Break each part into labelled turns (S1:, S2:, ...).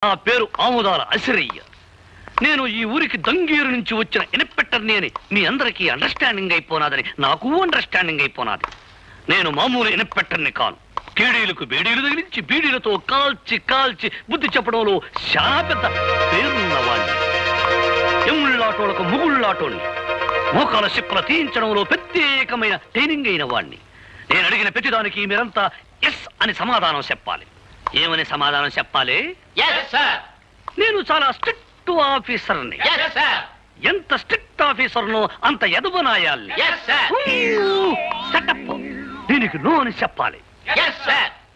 S1: నా పేరు ఆముదాల అసిరయ్య. నేను ఈ ఊరికి దంగేరు నుంచి వచ్చిన ఇన్స్పెక్టర్ని అని మీ అందరికీ అండర్స్టాండింగ్ అయిపోనాదని నాకు అండర్స్టాండింగ్ అయిపోనాది. నేను మామూలు ఇన్స్పెక్టర్ని కాను. కేడీలకు బేడీలు తగిలించి బీడీలతో కాల్చి కాల్చి బుద్ధి చెప్పడంలో చాలా పెద్ద పేరున్నవాణ్ణి. ఎముళ్ళాటోలకు ముగుళ్ళాటోని, మోకాల శిప్పల తీయించడంలో ప్రత్యేకమైన ట్రైనింగ్ అయిన వాణ్ణి. నేను అడిగిన ప్రతిదానికి మీరంతా ఎస్ అని సమాధానం చెప్పాలి. ఏమని సమాధానం చెప్పాలి? నేను చాలా స్ట్రిక్ట్ ఆఫీసర్ని. ఎంత స్ట్రిక్ట్ ఆఫీసర్నో అంత ఎదుగునాయాలి. దీనికి నో అని చెప్పాలి.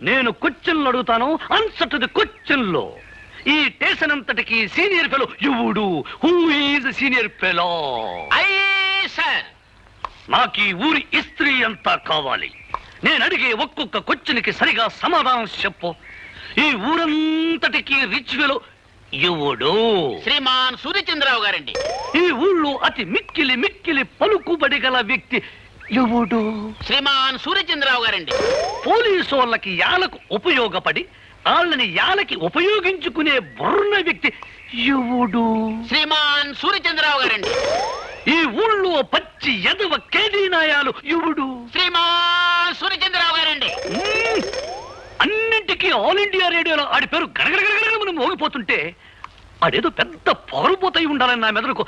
S1: నేను క్వశ్చన్లు అడుగుతాను, ఆన్సర్ టు ది క్వశ్చన్లో. ఈ స్టేషన్ అంతటికి సీనియర్ ఫెలో ఎవడు? Who is senior fellow? నాకు ఈ ఊరి ఇస్త్రీ అంతా కావాలి. నేను అడిగే ఒక్కొక్క క్వశ్చన్కి సరిగా సమాధానం చెప్పు. ఈ ఊరంతటికి రిచ్ ఫెలో ఎవడు?
S2: శ్రీమాన్ సూర్యచంద్రరావు గారండి.
S1: ఈ ఊళ్ళో అతి మిక్కిలి మిక్కిలి పలుకుబడి గల వ్యక్తి ఎవడు?
S2: శ్రీమాన్ సూర్యచంద్రరావు గారండి.
S1: పోలీసు వాళ్ళకి యాలకు ఉపయోగపడి వాళ్ళని యాలకి ఉపయోగించుకునే బుర్ర వ్యక్తి ఎవడు?
S2: శ్రీమాన్ సూర్యచంద్రరావు గారండి.
S1: ఈ ఊళ్ళో పచ్చి ఎదవ కేడీనాయాలు ఎవడు?
S2: శ్రీమాన్ సూర్యచంద్రరావు గారండి.
S1: అన్నింటికీ ఆల్ ఇండియా రేడియోలో ఆడి పేరు గడగడగడగడ మనం మోగిపోతుంటే ఆడేదో పెద్ద పొగరుపోతాయి ఉండాలని నా మెదడుకు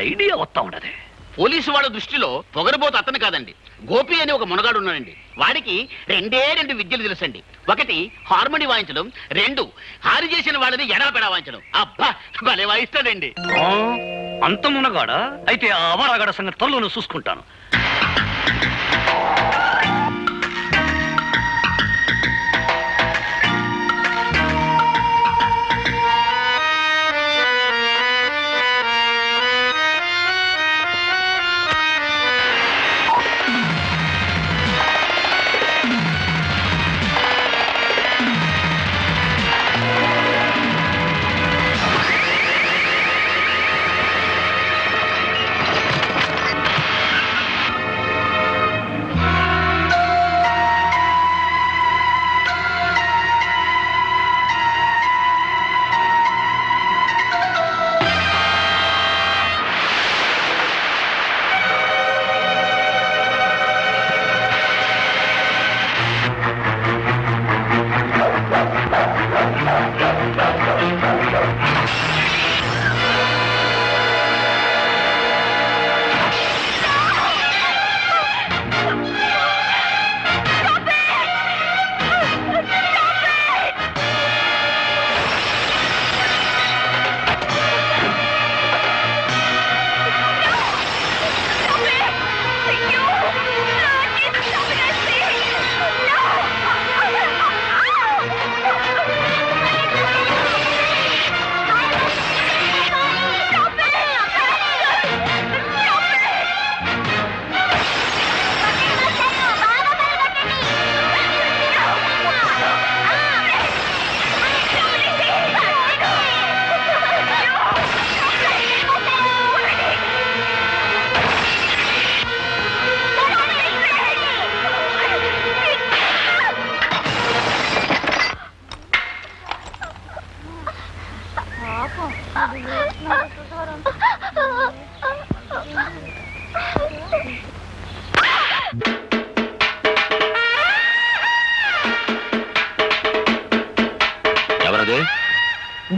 S1: ఐడియా వస్తా ఉండదే.
S2: పోలీసు వాళ్ళ దృష్టిలో పొగరబోతు అతను కాదండి, గోపి అని ఒక మునగాడు ఉన్నాడండి. వాడికి రెండు విద్యలు తెలుసండి. ఒకటి హార్మోని వాయించడం, రెండు హారి చేసిన వాళ్ళని ఎడపెడా వాయించడం. అబ్బా భలే వాయిస్తాడండి.
S1: అంత మునగాడా? అయితే ఆ అవారాగాడ సంగతి త్వరలోనే చూసుకుంటాను.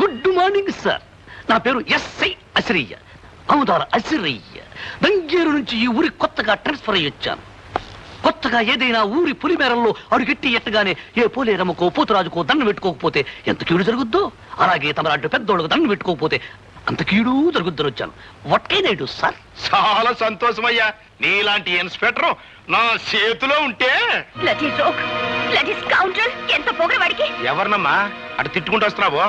S1: Good morning sir. నా పేరు ఎస్ఐ అసిరయ్య, ఆముదాల అసిరయ్య. దంగేరు నుంచి ఈ ఊరి కొత్తగా ట్రాన్స్ఫర్ అయ్యి వచ్చాను. కొత్తగా ఏదైనా ఊరి పులిమేరల్లో అడుగెట్టి ఎట్టగానే ఏ పోలేరమ్మకో పోతురాజుకో దండం పెట్టుకోకపోతే ఎంత కీడు జరుగుద్దో, అలాగే తమలాంటి పెద్దోళ్ళకు దండం పెట్టుకోకపోతే అంత కీడు జరుగుద్దని వచ్చాను. వట్కేనేడు సార్.
S3: చాలా సంతోషమయ్యా, నీలాంటి ఇన్స్పెక్టర్ నా చేతిలో ఉంటే.
S4: ఎంత పొగరవాడికి.
S3: ఎవరినమ్మా అటు తిట్టుకుంటూ వస్తున్నావు?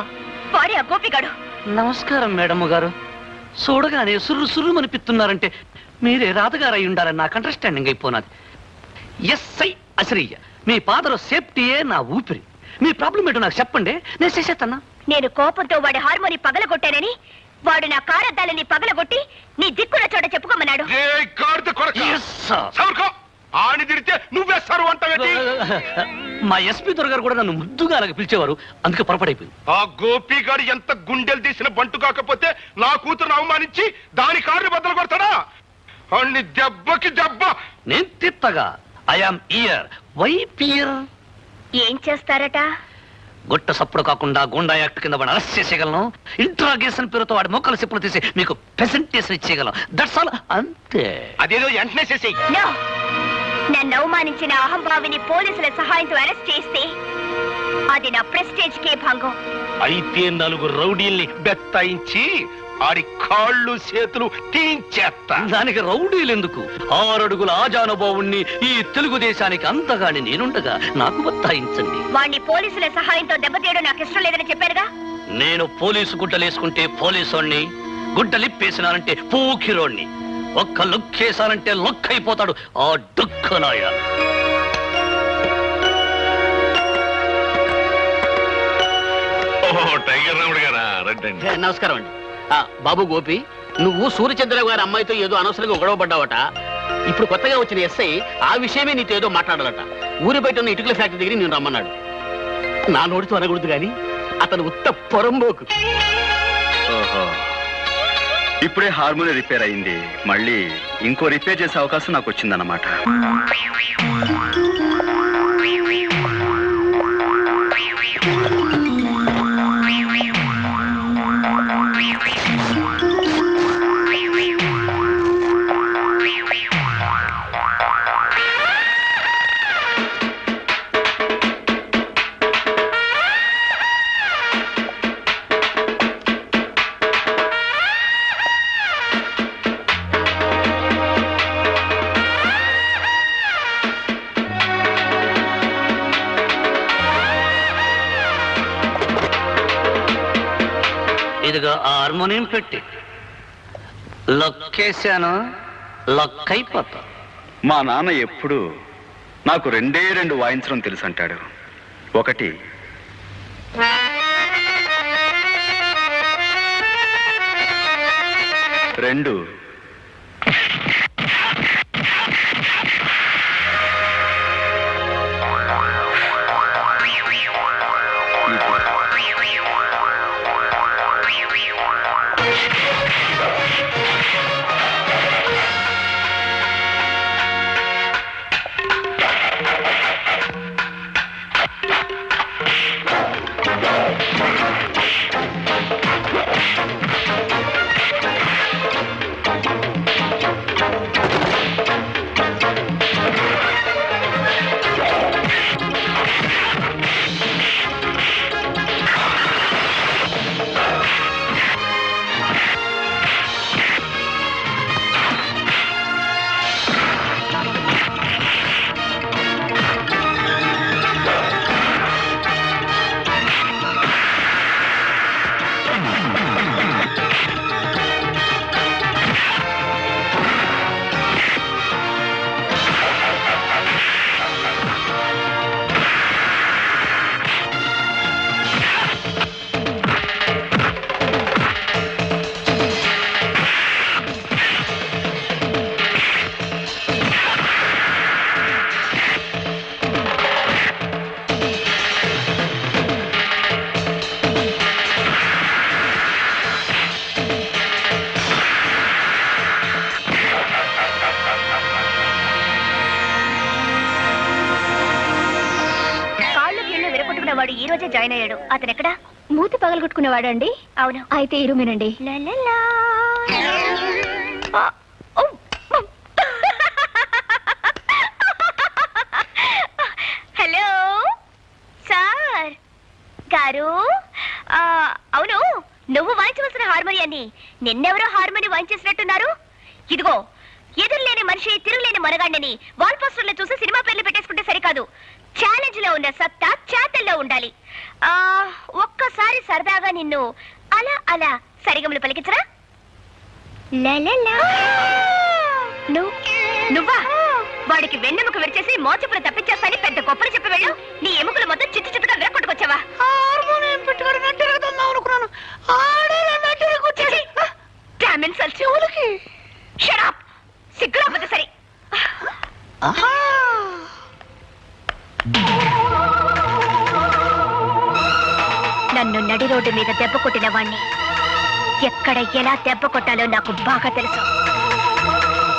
S4: వాడే ఆ గోపిగాడు.
S1: నమస్కారం మేడమ్ గారు. చూడగానే సుర్రు సుర్రు అనిపిస్తున్నారంటే మీరే రాధగారు అయి ఉండాలని నాకు అండర్స్టాండింగ్ అయిపోనాది. ఎస్ఐ అసిరయ్య, మీ ఫాదర్ సేఫ్టీయే నా ఊపిరి. మీ ప్రాబ్లం ఏంటో నాకు చెప్పండి, నేను చేసేస్తాను.
S4: నేను కోపంతో వాడి హార్మోని పగలగొట్టానని వాడు నా కారద్దాలని పగలగొట్టి నీ దిక్కున చోట చెప్పుకోమన్నాడు.
S3: ఆని తిడితే నువ్వేస్తారు అంటావేంటి?
S1: మా ఎస్పీ దొరగారు కూడా నన్ను ముద్దుగా అలాగ పిలిచేవారు, అందుకే పొరపాటైపోయింది.
S3: ఆ గోపిగాడు ఎంత గుండెలు తీసిన బంటు కాకపోతే నా కూతురును అవమానించి దాని కాళ్ళు బద్దలు కొడతాడా? అన్ని దెబ్బకి దెబ్బ
S1: నేను తిత్తగా ఐఆమ్ ఇయర్ వైపియర్.
S4: ఏం చేస్తారట?
S1: గుట్ట సప్పుడు కాకుండా గుండా యాక్ట్ కింద వాడు అరెస్ట్ చేసేయగలను. ఇంట్రాగేషన్ పేరుతో వాడి మొక్కల చెప్పులు తీసి మీకు ప్రెసెంటేషన్ ఇచ్చేయగలం. దట్స్ ఆల్, అంతే.
S3: అదేదో వెంటనే చేసేయి.
S4: నో, నన్ను అవమానించిన అహంభావిని పోలీసుల సహాయంతో అరెస్ట్ చేస్తే అది నా ప్రెస్టేజ్ కే భంగం.
S3: అయితే 4 రౌడీల్ని బెత్తాయించి ఆడి కాళ్ళు చేతులు తీయించేస్తా.
S1: దానికి రౌడీలు ఎందుకు? 6 అడుగుల ఆజానుభావుణ్ణి ఈ తెలుగుదేశానికి అంతగాని నేనుండగా నాకు బత్తాయించండి.
S4: వాణ్ణి పోలీసుల సహాయంతో దెబ్బతీయడం నాకు ఇష్టం లేదని చెప్పారుగా.
S1: నేను పోలీసు గుడ్డలేసుకుంటే పోలీసోణ్ణి, గుడ్డలిప్పేసినానంటే పూకిరోణ్ణి. ఒక్క లుక్కేసానంటే లొక్కైపోతాడు ఆ డుక్కలాయ.
S3: టైగర్ రాముడు గారా, రండి.
S2: నమస్కారం అండి. బాబు గోపి, నువ్వు సూర్యచంద్రరావు గారి అమ్మాయితో ఏదో అనవసరంగా గొడవ పడ్డావట. ఇప్పుడు కొత్తగా వచ్చిన ఎస్ఐ ఆ విషయమే నీతో ఏదో మాట్లాడాలట. ఊరి బయట ఉన్న ఇటుకల ఫ్యాక్టరీ దగ్గర నేను రమ్మన్నాడు. నా నోటితో అనకూడదు కానీ అతను ఉత్త పొరంబోకు.
S5: ఓహో, ఇప్పుడే హార్మోని రిపేర్ అయింది, మళ్ళీ ఇంకో రిపేర్ చేసే అవకాశం నాకు వచ్చిందన్నమాట.
S1: ఇదిగో హార్మోనియం పెట్టి లొక్కేశాను, లొక్కైపోతా.
S5: మా నాన్న ఎప్పుడు నాకు 2 వాయించడం తెలుసు అంటాడు. 1 2
S4: వాడు ఈ రోజే జాయిన్ అయ్యాడు. అతను ఎక్కడ? మూతి పగలగొట్టుకునేవాడు అండి. అవును, అయితే ఈ రూమేనండి. హలో సార్ గారు, అవును, నువ్వు వాయించవలసిన హార్మోనియాన్ని నిన్నెవరో హార్మోని వాయించేసినట్టున్నారు. ఇదిగో, ఎదురులేని మనిషి తిరుగులేని మనగాండని వాల్ పోస్టర్లు చూసి సినిమా పేర్లు పెట్టేసుకుంటే సరికాదు. ఛాలెంజ్ లో ఉన్న సత్తా చేతల్లో ఉండాలి. ఒక్కసారి సరదాగా నిన్ను అలా అలా సరిగమలు పలికించరా? నువ్వా? వాడికి వెన్నెముక విరిచేసి మోచపులు తప్పించేస్తాని పెద్ద గొప్పలు చెప్పి వెళ్ళు. నీ ఎముకలు మొత్తం చిత్తు చిత్తుగా విరక్కొట్టుకొచ్చావా? సిగ్గురాపోతే సరే. రోడ్డు మీద దెబ్బ కొట్టిన వాణ్ణి ఎక్కడ ఎలా దెబ్బ కొట్టాలో నాకు బాగా తెలుసు.